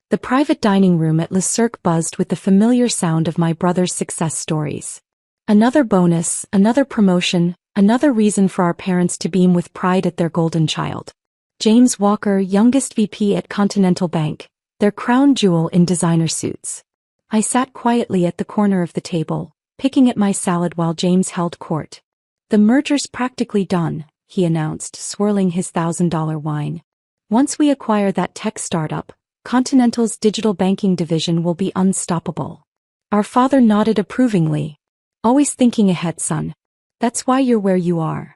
The private dining room at Le Cirque buzzed with the familiar sound of my brother's success stories. Another bonus, another promotion, another reason for our parents to beam with pride at their golden child. James Walker, youngest VP at Continental Bank, their crown jewel in designer suits. I sat quietly at the corner of the table, picking at my salad while James held court. The merger's practically done, he announced, swirling his $1,000 wine. Once we acquire that tech startup, Continental's digital banking division will be unstoppable. Our father nodded approvingly. Always thinking ahead, son. That's why you're where you are.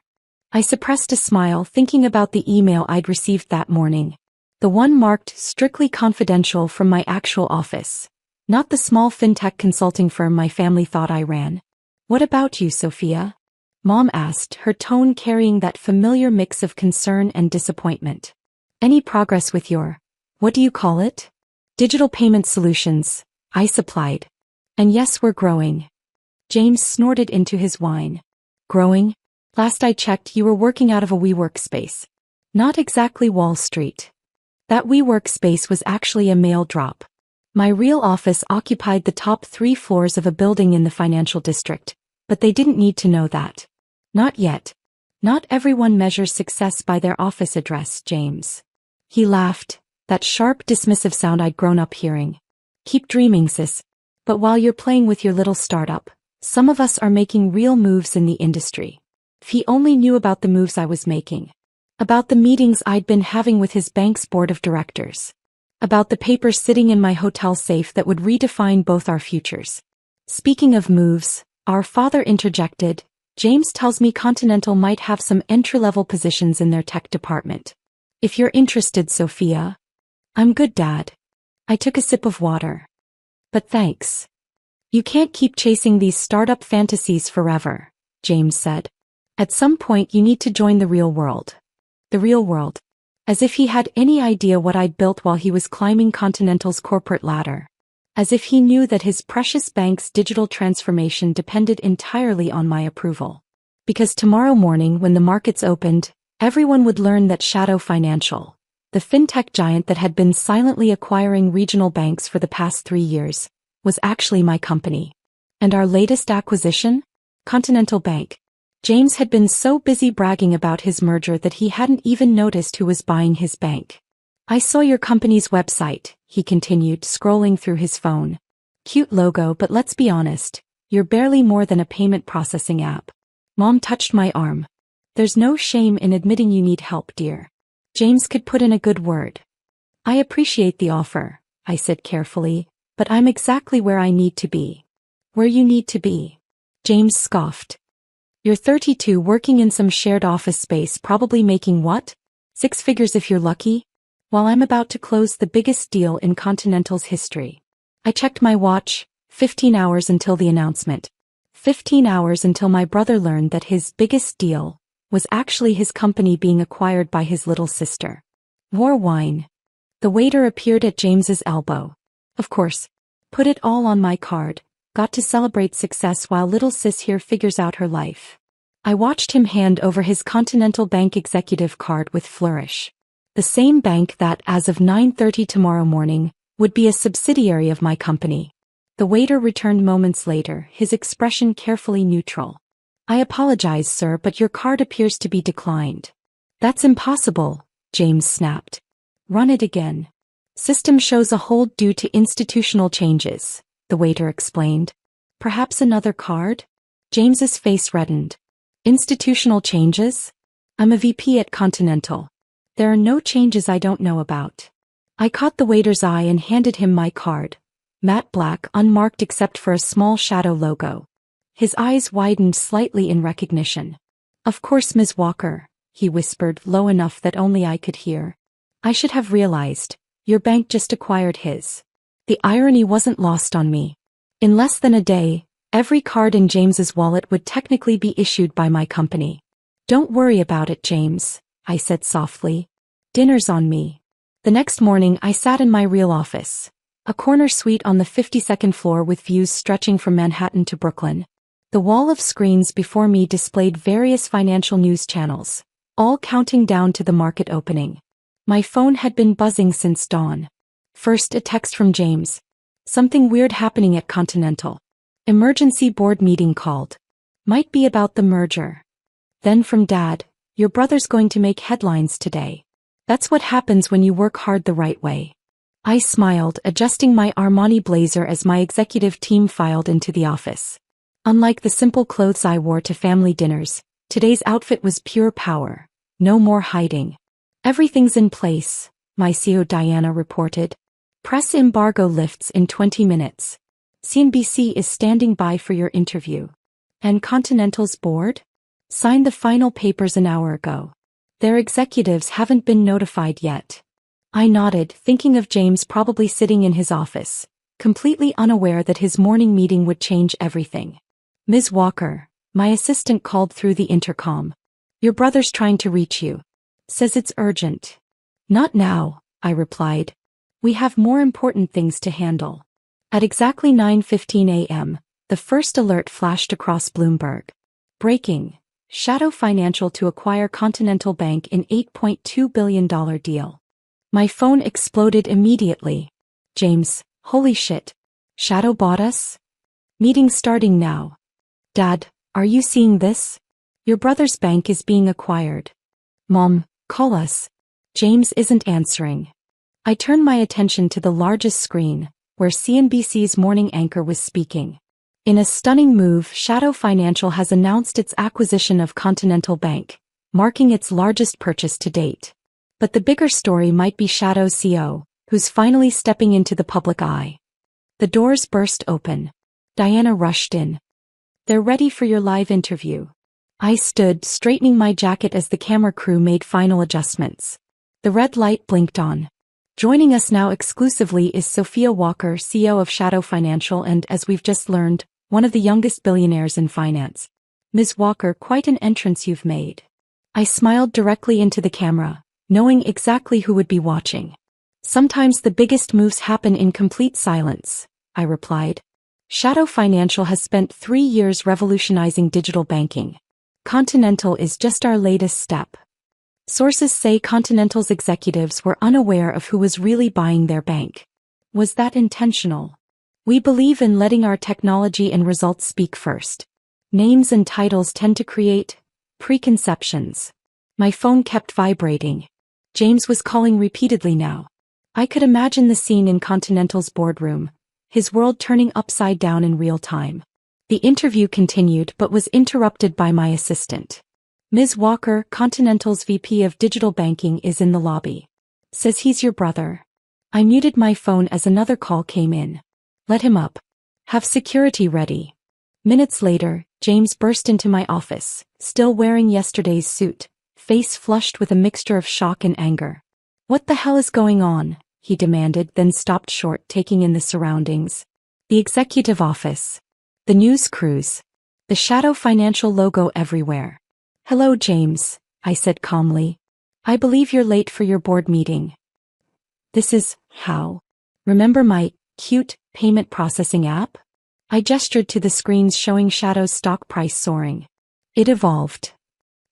I suppressed a smile thinking about the email I'd received that morning. The one marked strictly confidential from my actual office. Not the small fintech consulting firm my family thought I ran. What about you, Sophia? Mom asked, her tone carrying that familiar mix of concern and disappointment. Any progress with your, what do you call it? Digital payment solutions, I supplied. And yes, we're growing. James snorted into his wine. Growing? Last I checked, you were working out of a WeWork space. Not exactly Wall Street. That WeWork space was actually a mail drop. My real office occupied the top 3 floors of a building in the financial district, but they didn't need to know that. Not yet. Not everyone measures success by their office address, James. He laughed, that sharp dismissive sound I'd grown up hearing. Keep dreaming, sis. But while you're playing with your little startup, some of us are making real moves in the industry. If he only knew about the moves I was making. About the meetings I'd been having with his bank's board of directors. About the papers sitting in my hotel safe that would redefine both our futures. Speaking of moves, our father interjected, James tells me Continental might have some entry-level positions in their tech department. If you're interested, Sophia. I'm good, Dad. I took a sip of water. But thanks. You can't keep chasing these startup fantasies forever, James said. At some point you need to join the real world. The real world. As if he had any idea what I'd built while he was climbing Continental's corporate ladder. As if he knew that his precious bank's digital transformation depended entirely on my approval. Because tomorrow morning when the markets opened, everyone would learn that Shadow Financial, the fintech giant that had been silently acquiring regional banks for the past 3 years, was actually my company. And our latest acquisition? Continental Bank. James had been so busy bragging about his merger that he hadn't even noticed who was buying his bank. I saw your company's website, he continued, scrolling through his phone. Cute logo, but let's be honest, you're barely more than a payment processing app. Mom touched my arm. There's no shame in admitting you need help, dear. James could put in a good word. I appreciate the offer, I said carefully, but I'm exactly where I need to be. Where you need to be. James scoffed. You're 32 working in some shared office space, probably making what? 6 figures if you're lucky? While I'm about to close the biggest deal in Continental's history. I checked my watch, 15 hours until the announcement. 15 hours until my brother learned that his biggest deal was actually his company being acquired by his little sister. More wine. The waiter appeared at James's elbow. Of course. Put it all on my card. Got to celebrate success while little sis here figures out her life. I watched him hand over his Continental Bank executive card with flourish. The same bank that, as of 9:30 tomorrow morning, would be a subsidiary of my company. The waiter returned moments later, his expression carefully neutral. I apologize, sir, but your card appears to be declined. That's impossible, James snapped. Run it again. System shows a hold due to institutional changes, the waiter explained. Perhaps another card? James's face reddened. Institutional changes? I'm a VP at Continental. There are no changes I don't know about. I caught the waiter's eye and handed him my card. Matte black, unmarked except for a small shadow logo. His eyes widened slightly in recognition. Of course, Ms. Walker, he whispered low enough that only I could hear. I should have realized. Your bank just acquired his. The irony wasn't lost on me. In less than a day, every card in James's wallet would technically be issued by my company. Don't worry about it, James, I said softly. Dinner's on me. The next morning I sat in my real office. A corner suite on the 52nd floor with views stretching from Manhattan to Brooklyn. The wall of screens before me displayed various financial news channels, all counting down to the market opening. My phone had been buzzing since dawn. First, a text from James. Something weird happening at Continental. Emergency board meeting called. Might be about the merger. Then from Dad, your brother's going to make headlines today. That's what happens when you work hard the right way. I smiled, adjusting my Armani blazer as my executive team filed into the office. Unlike the simple clothes I wore to family dinners, today's outfit was pure power. No more hiding. Everything's in place, my CEO Diana reported. Press embargo lifts in 20 minutes. CNBC is standing by for your interview. And Continental's board? Signed the final papers an hour ago. Their executives haven't been notified yet. I nodded, thinking of James probably sitting in his office, completely unaware that his morning meeting would change everything. Ms. Walker, my assistant called through the intercom. Your brother's trying to reach you. Says it's urgent. Not now, I replied. We have more important things to handle. At exactly 9:15 a.m., the first alert flashed across Bloomberg. Breaking. Shadow Financial to acquire Continental Bank in $8.2 billion deal. My phone exploded immediately. James, holy shit. Shadow bought us? Meeting starting now. Dad, are you seeing this? Your brother's bank is being acquired. Mom, call us. James isn't answering. I turned my attention to the largest screen, where CNBC's morning anchor was speaking. In a stunning move, Shadow Financial has announced its acquisition of Continental Bank, marking its largest purchase to date. But the bigger story might be Shadow's CEO, who's finally stepping into the public eye. The doors burst open. Diana rushed in. They're ready for your live interview. I stood, straightening my jacket as the camera crew made final adjustments. The red light blinked on. Joining us now exclusively is Sophia Walker, CEO of Shadow Financial and, as we've just learned, one of the youngest billionaires in finance. Ms. Walker, quite an entrance you've made. I smiled directly into the camera, knowing exactly who would be watching. Sometimes the biggest moves happen in complete silence, I replied. Shadow Financial has spent 3 years revolutionizing digital banking. Continental is just our latest step. Sources say Continental's executives were unaware of who was really buying their bank. Was that intentional? We believe in letting our technology and results speak first. Names and titles tend to create preconceptions. My phone kept vibrating. James was calling repeatedly now. I could imagine the scene in Continental's boardroom, his world turning upside down in real time. The interview continued but was interrupted by my assistant. Ms. Walker, Continental's VP of Digital Banking, is in the lobby. Says he's your brother. I muted my phone as another call came in. Let him up. Have security ready. Minutes later, James burst into my office, still wearing yesterday's suit, face flushed with a mixture of shock and anger. What the hell is going on? He demanded, then stopped short, taking in the surroundings. The executive office. The news crews. The Shadow Financial logo everywhere. Hello, James, I said calmly. I believe you're late for your board meeting. This is how. Remember my cute payment processing app? I gestured to the screens showing Shadow's stock price soaring. It evolved.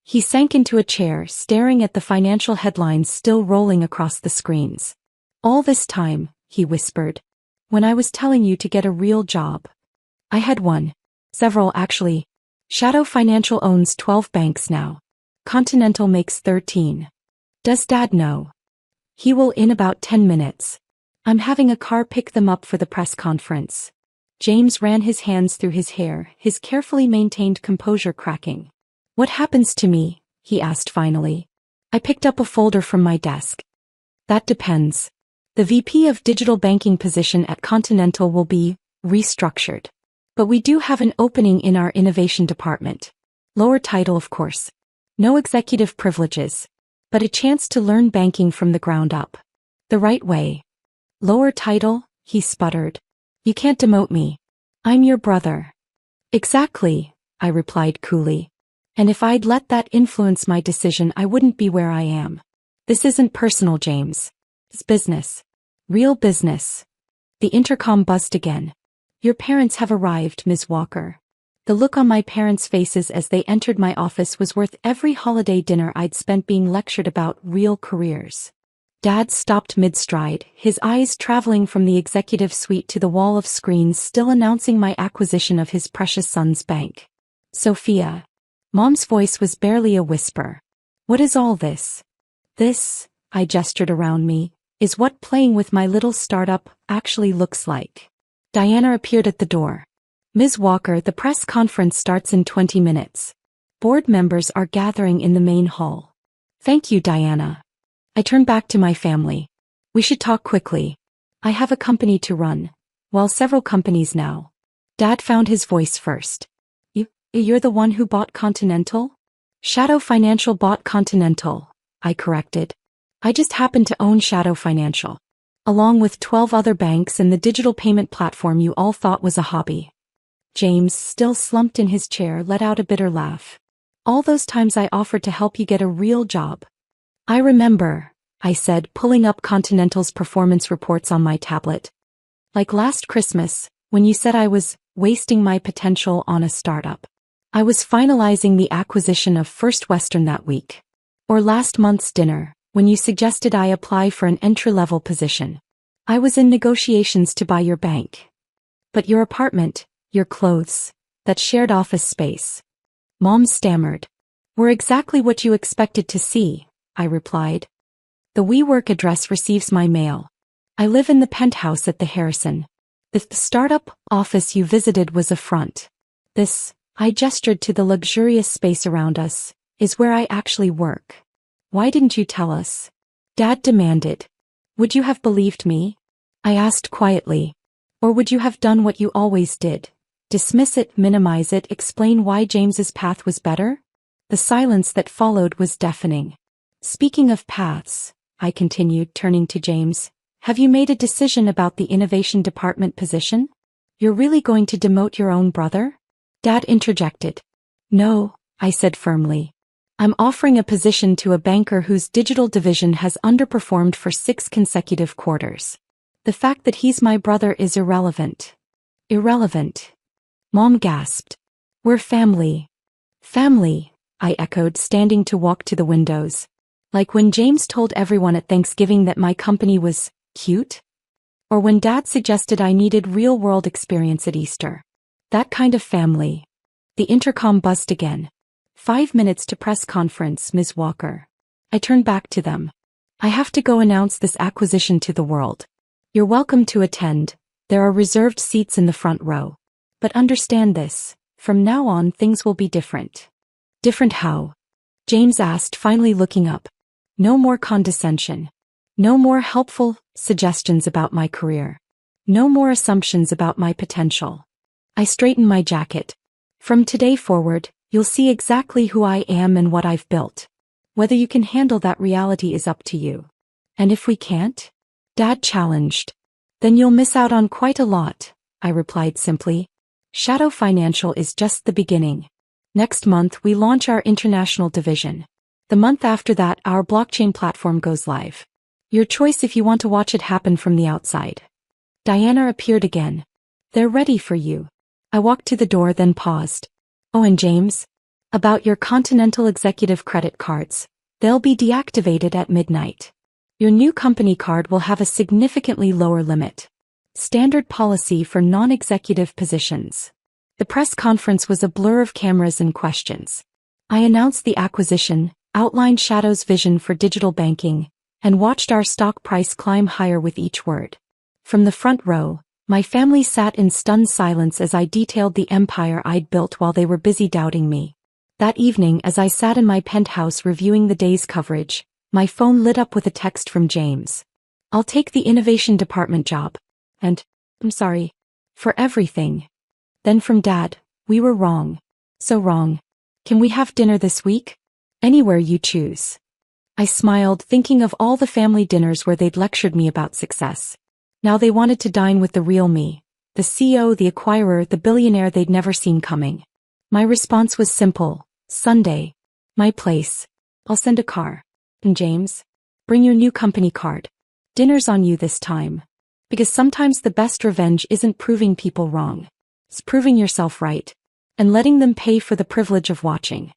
He sank into a chair, staring at the financial headlines still rolling across the screens. All this time, he whispered. When I was telling you to get a real job. I had one. Several, actually. Shadow Financial owns 12 banks now. Continental makes 13. Does Dad know? He will in about 10 minutes. I'm having a car pick them up for the press conference. James ran his hands through his hair, his carefully maintained composure cracking. What happens to me? He asked finally. I picked up a folder from my desk. That depends. The VP of Digital Banking position at Continental will be restructured. But we do have an opening in our innovation department. Lower title, of course. No executive privileges. But a chance to learn banking from the ground up. The right way. Lower title, he sputtered. You can't demote me. I'm your brother. Exactly, I replied coolly. And if I'd let that influence my decision, I wouldn't be where I am. This isn't personal, James. It's business. Real business. The intercom buzzed again. Your parents have arrived, Ms. Walker. The look on my parents' faces as they entered my office was worth every holiday dinner I'd spent being lectured about real careers. Dad stopped mid-stride, his eyes traveling from the executive suite to the wall of screens still announcing my acquisition of his precious son's bank. Sophia. Mom's voice was barely a whisper. What is all this? This, I gestured around me, is what playing with my little startup actually looks like. Diana appeared at the door. Ms. Walker, the press conference starts in 20 minutes. Board members are gathering in the main hall. Thank you, Diana. I turned back to my family. We should talk quickly. I have a company to run. Well, several companies now. Dad found his voice first. You're the one who bought Continental? Shadow Financial bought Continental, I corrected. I just happen to own Shadow Financial, along with 12 other banks and the digital payment platform you all thought was a hobby. James, still slumped in his chair, let out a bitter laugh. All those times I offered to help you get a real job. I remember, I said, pulling up Continental's performance reports on my tablet. Like last Christmas, when you said I was wasting my potential on a startup. I was finalizing the acquisition of First Western that week. Or last month's dinner, when you suggested I apply for an entry-level position. I was in negotiations to buy your bank. But your apartment, your clothes, that shared office space. Mom stammered. Were exactly what you expected to see, I replied. The WeWork address receives my mail. I live in the penthouse at the Harrison. The startup office you visited was a front. This, I gestured to the luxurious space around us, is where I actually work. Why didn't you tell us? Dad demanded. Would you have believed me? I asked quietly. Or would you have done what you always did? Dismiss it, minimize it, explain why James's path was better? The silence that followed was deafening. Speaking of paths, I continued, turning to James, have you made a decision about the innovation department position? You're really going to demote your own brother? Dad interjected. No, I said firmly. I'm offering a position to a banker whose digital division has underperformed for 6 consecutive quarters. The fact that he's my brother is irrelevant. Irrelevant. Mom gasped. We're family. Family, I echoed, standing to walk to the windows. Like when James told everyone at Thanksgiving that my company was cute? Or when Dad suggested I needed real-world experience at Easter. That kind of family. The intercom buzzed again. 5 minutes to press conference, Ms. Walker. I turned back to them. I have to go announce this acquisition to the world. You're welcome to attend. There are reserved seats in the front row. But understand this, from now on things will be different. Different how? James asked, finally looking up. No more condescension. No more helpful suggestions about my career. No more assumptions about my potential. I straightened my jacket. From today forward, you'll see exactly who I am and what I've built. Whether you can handle that reality is up to you. And if we can't? Dad challenged. Then you'll miss out on quite a lot, I replied simply. Shadow Financial is just the beginning. Next month we launch our international division. The month after that our blockchain platform goes live. Your choice if you want to watch it happen from the outside. Diana appeared again. They're ready for you. I walked to the door, then paused. Oh, and James? About your Continental executive credit cards. They'll be deactivated at midnight. Your new company card will have a significantly lower limit. Standard policy for non-executive positions. The press conference was a blur of cameras and questions. I announced the acquisition, outlined Shadow's vision for digital banking, and watched our stock price climb higher with each word. From the front row, my family sat in stunned silence as I detailed the empire I'd built while they were busy doubting me. That evening, as I sat in my penthouse reviewing the day's coverage, my phone lit up with a text from James. I'll take the innovation department job. And, I'm sorry. For everything. Then from Dad, we were wrong. So wrong. Can we have dinner this week? Anywhere you choose. I smiled, thinking of all the family dinners where they'd lectured me about success. Now they wanted to dine with the real me, the CEO, the acquirer, the billionaire they'd never seen coming. My response was simple. Sunday. My place. I'll send a car. And James, bring your new company card. Dinner's on you this time. Because sometimes the best revenge isn't proving people wrong. It's proving yourself right. And letting them pay for the privilege of watching.